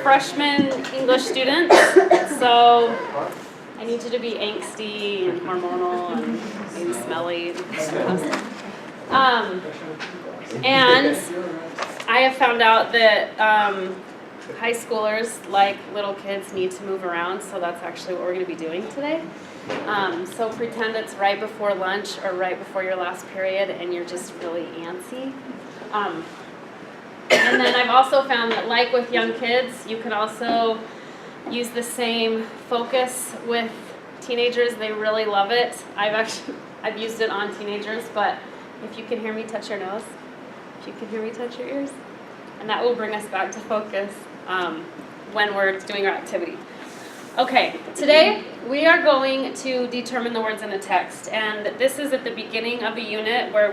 freshman English students, so I need you to be angsty and hormonal and maybe smelly. And I have found out that high schoolers, like little kids, need to move around, so that's actually what we're going to be doing today. So pretend it's right before lunch or right before your last period and you're just really antsy. And then I've also found that, like with young kids, you can also use the same focus with teenagers. They really love it. I've used it on teenagers, but if you can hear me, touch your nose. If you can hear me, touch your ears. And that will bring us back to focus when we're doing our activity. Okay, today we are going to determine the words in a text, and this is at the beginning of a unit where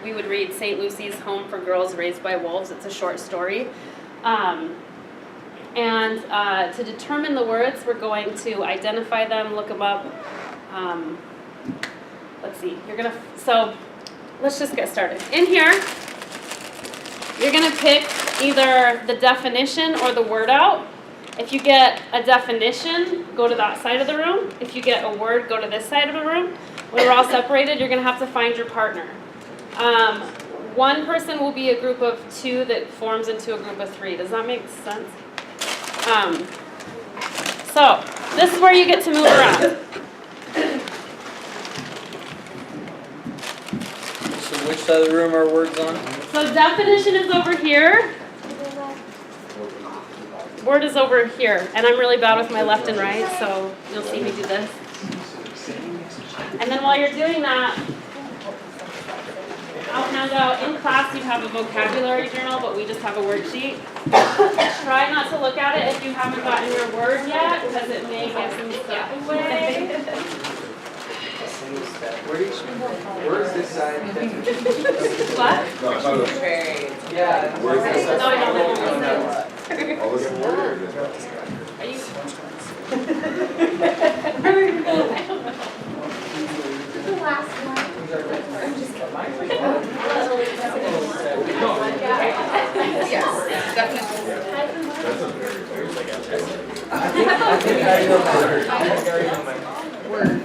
we would read St. Lucy's Home for Girls Raised by Wolves. It's a short story. And to determine the words, we're going to identify them, look them up. Let's see, so let's just get started. In here, you're gonna pick either the definition or the word out. If you get a definition, go to that side of the room. If you get a word, go to this side of the room. When we're all separated, you're gonna have to find your partner. One person will be a group of two that forms into a group of three. Does that make sense? So this is where you get to move around. So which side of the room are words on? So definition is over here. Word is over here. And I'm really bad with my left and right, so you'll see me do this. And then while you're doing that, I'll hand out, in class you have a vocabulary journal, but we just have a worksheet. Try not to look at it if you haven't gotten your word yet, because it may get some stuff away. Where's this side? What? Yeah. No, I don't know. All this water. Are you? The last one. I'm just kidding. Yes, definitely. I think I know my word.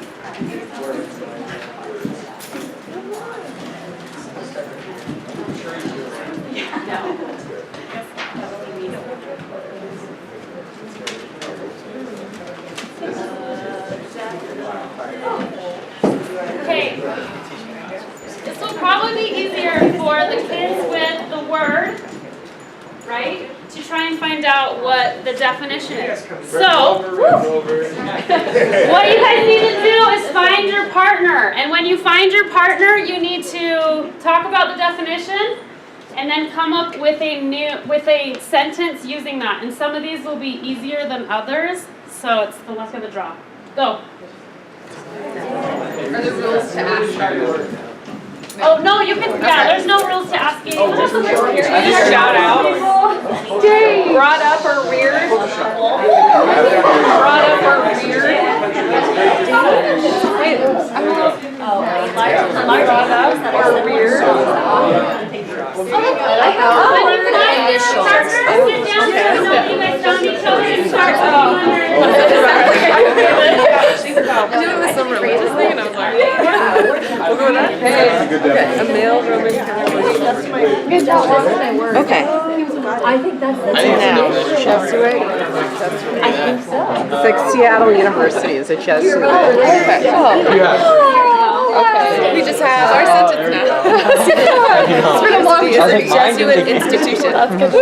Okay, this will probably be easier for the kids with the word, right? To try and find out what the definition is. So, what you guys need to do is find your partner. And when you find your partner, you need to talk about the definition and then come up with a sentence using that. And some of these will be easier than others, so it's the luck of the draw. Go. Are there rules to ask? Oh, no, you can, yeah, there's no rules to asking. You just shout out. Brought up or weird? Brought up or weird? Brought up or weird? I knew it was some religious thing, and I was like, we'll go with that. Hey, a male Roman Catholic. Good job. Okay. I think that's the Jesuit? I think so. It's like Seattle University is a Jesuit. Okay. Okay. We just have our sentence now. It's been a long journey. Jesuit institution. That's good.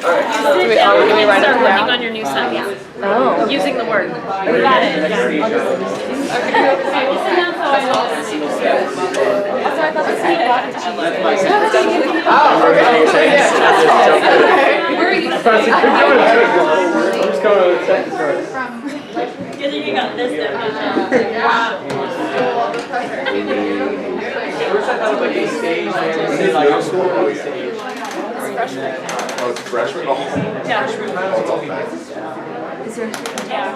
Are we going to write it down? On your new sentence. Oh. Using the word. We got it. Yeah. Okay, we'll sit down so I know. Also, I thought this was Where are you? Let's go to the second part. Good thing you got this definition. Oh, it's freshman? Oh. Yeah. Is there? Yeah.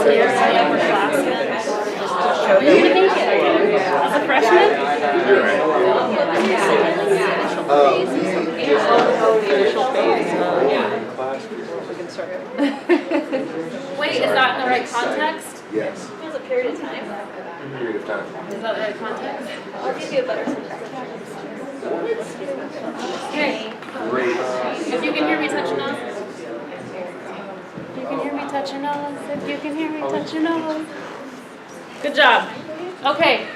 So you're kind of scared to be upperclassmen. As a freshman? You're right. Wait, is that in the right context? Yes. It was a period of time. Period of time. Is that the right context? I'll give you a better sense. Okay. Great. If you can hear me, touch your nose. If you can hear me, touch your nose. If you can hear me, touch your nose. Good job. Okay.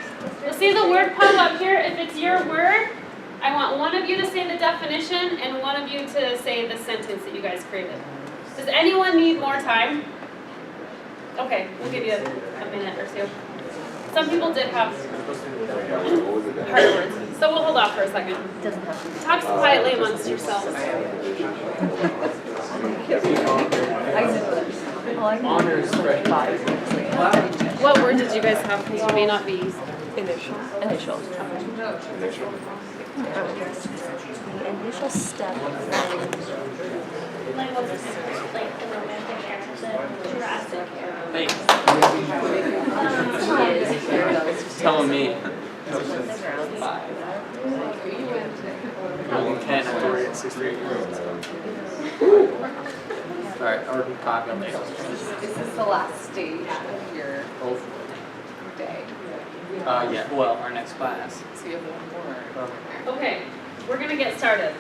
You'll see the word pop up here. If it's your word, I want one of you to say the definition and one of you to say the sentence that you guys created. Does anyone need more time? Okay, we'll give you a minute or two. Some people did have harder words, so we'll hold off for a second. Talk quietly amongst yourselves. Honors freshman. What word did you guys have? Because you may not be. Initials. The initial step of Like what was like the romantic era, the Jurassic era. Thanks. is Telling me. the ground. 10 after we're at 6 3. Alright, or copy on later. Is this the last stage of your day? Yeah, well, our next class. So you have one more. Okay, we're gonna get started.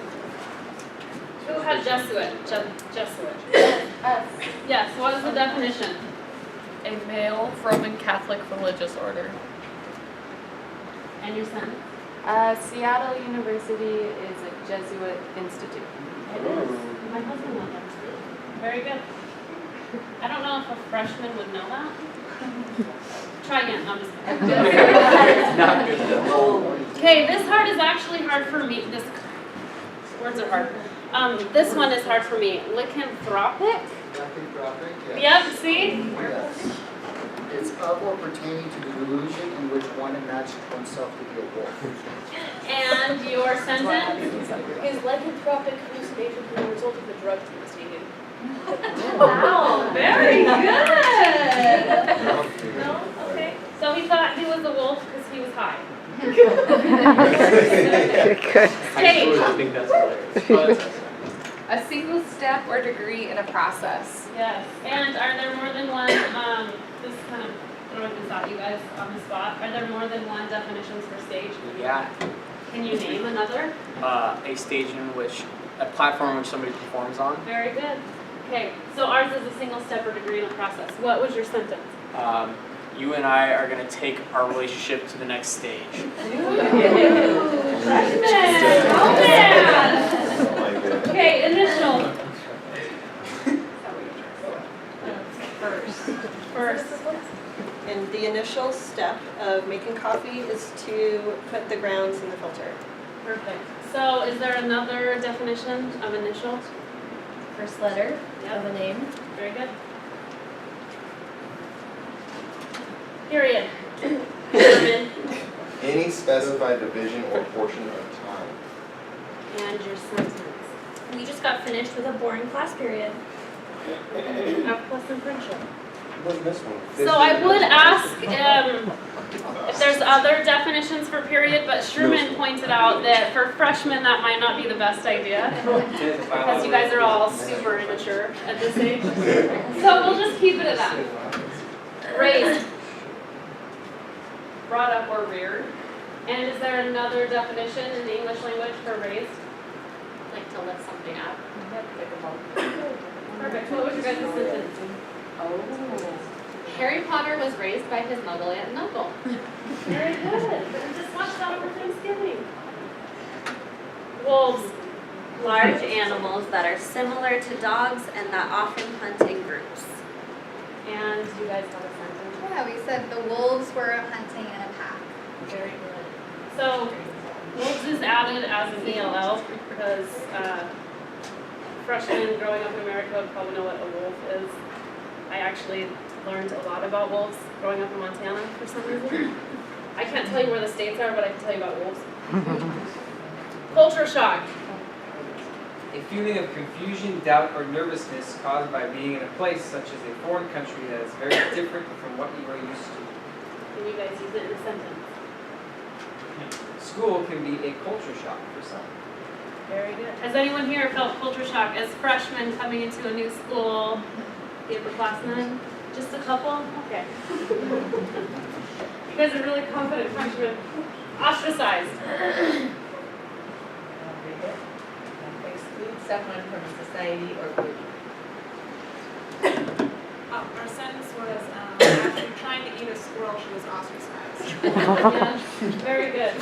Who had Jesuit? Jesuit. Yes, what is the definition? A male Roman Catholic religious order. And your son? Seattle University is a Jesuit institute. It is. My husband went there. Very good. I don't know if a freshman would know that. Try again, I'm just kidding. Not good enough. Okay, this part is actually hard for me. This words are hard. This one is hard for me. Lycanthropic? Yep, see? It's of or pertaining to the delusion in which one imagined oneself to be a wolf. And your sentence? His lycanthropic hallucination was the result of the drugs he was taking. Wow, very good. No? Okay. So he thought he was a wolf because he was high. Stage. I think that's hilarious. A single step or degree in a process. Yes. And are there more than one, this is kind of throwing this at you guys on the spot. Are there more than one definitions for stage? Yeah. Can you name another? A stage in which, a platform in which somebody performs on. Very good. Okay, so ours is a single step or degree in a process. What was your sentence? You and I are going to take our relationship to the next stage. Okay, initial. First. And the initial step of making coffee is to put the grounds in the filter. Perfect. So is there another definition of initial? First letter of a name. Very good. Period. German. Any specified division or portion of time. And your sentence. We just got finished with a boring class period. F plus and friendship. What's this one? So I would ask if there's other definitions for period, but Sherman pointed out that for freshmen that might not be the best idea because you guys are all super immature at this age. So we'll just keep it at that. Raised. Brought up or reared. And is there another definition in the English language for raised? Like to lift something up. Perfect. What was your guys' sentence? Harry Potter was raised by his muggle aunt and uncle. Very good. We just watched that over Thanksgiving. Wolves. Large animals that are similar to dogs and that often hunt in groups. And you guys have a sentence. Yeah, we said the wolves were hunting in a pack. Very good. So, wolves is added as an ELL because freshmen growing up in America would probably know what a wolf is. I actually learned a lot about wolves growing up in Montana for some reason. I can't tell you where the states are, but I can tell you about wolves. Culture shock. A feeling of confusion, doubt, or nervousness caused by being in a place such as a foreign country that is very different from what you are used to. Can you guys use it in a sentence? School can be a culture shock for some. Very good. Has anyone here felt culture shock as freshmen coming into a new school? The upperclassmen? Just a couple? Okay. You guys are really confident freshmen. Ostracized. Exclude someone from a society or group. Our sentence was, after trying to eat a squirrel, she was ostracized. Yeah, very good.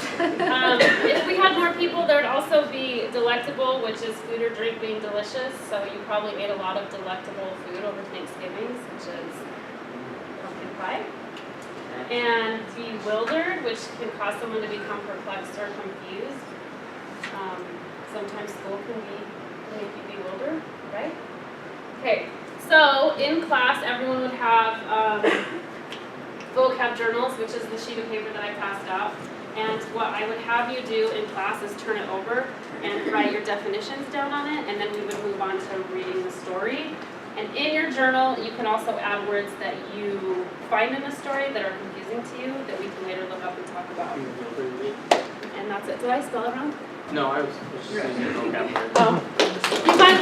If we had more people, there would also be delectable, which is food or drink being delicious. So you probably ate a lot of delectable food over Thanksgiving, such as pumpkin pie. And bewildered, which can cause someone to become perplexed or confused. Sometimes school can make you bewildered, right? Okay, so in class, everyone would have vocab journals, which is the sheet of paper that I passed out. And what I would have you do in class is turn it over and write your definitions down on it, and then we would move on to reading the story. And in your journal, you can also add words that you find in the story that are confusing to you that we can later look up and talk about. And that's it. Did I spell it wrong? No, I was just using vocab words. Oh. You find,